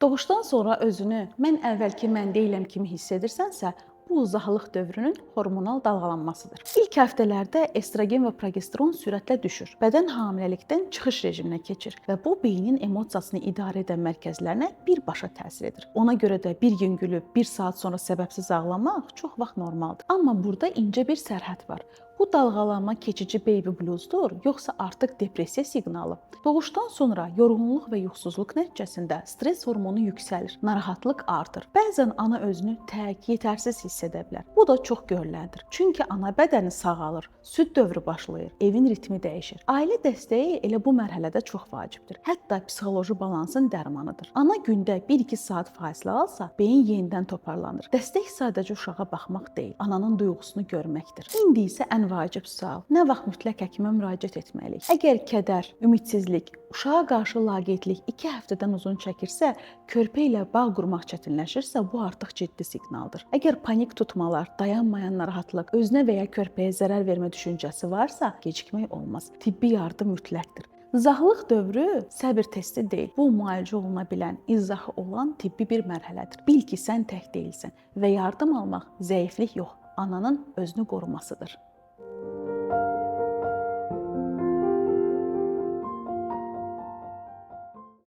Doğuşdan sonra özünü mən əvvəlki mən deyiləm kimi hiss edirsənsə, bu uzaqlıq dövrünün hormonal dalğalanmasıdır. İlk həftələrdə estrogen və progesteron sürətlə düşür. Bədən hamiləlikdən çıxış rejiminə keçir və bu beynin emosiyasını idarə edən mərkəzlərinə birbaşa təsir edir. Ona görə də bir gün gülüb, bir saat sonra səbəbsiz ağlamaq çox vaxt normaldır. Amma burada incə bir sərhəd var. Bu dalğalanma keçici baby bluesdur, yoxsa artıq depressiya siqnalı? Doğuşdan sonra yorğunluq və yuxusuzluq nəticəsində stress hormonu yüksəlir, narahatlıq artır. Bəzən ana özünü tək, yetərsiz hiss edə bilər. Bu da çox görüləndir. Çünki ana bədəni sağalır, süd dövrü başlayır, evin ritmi dəyişir. Ailə dəstəyi elə bu mərhələdə çox vacibdir. Hətta psixoloji balansın dərmanıdır. Ana gündə 1-2 saat fasilə alsa, beyin yenidən toparlanır. Dəstək sadəcə uşağa baxmaq deyil, ananın duyğusunu görməkdir. İndi isə ən vacib sual: nə vaxt mütləq həkimə müraciət etməliyik? Əgər kədər, ümidsizlik, uşağa qarşı laqeydlik 2 həftədən uzun çəkirsə, körpə ilə bağ qurmaq çətinləşirsə, bu artıq ciddi siqnaldır. Əgər panik tutmalar, dayanmayan narahatlıq, özünə və ya körpəyə zərər vermə düşüncəsi varsa, gecikmək olmaz. Tibbi yardım mütləqdir. Uzaqlıq dövrü səbir testi deyil. Bu müalicə oluna bilən, izahı olan tibbi bir mərhələdir. Bil ki, sən tək deyilsən və yardım almaq zəiflik yox, ananın özünü qorumasıdır.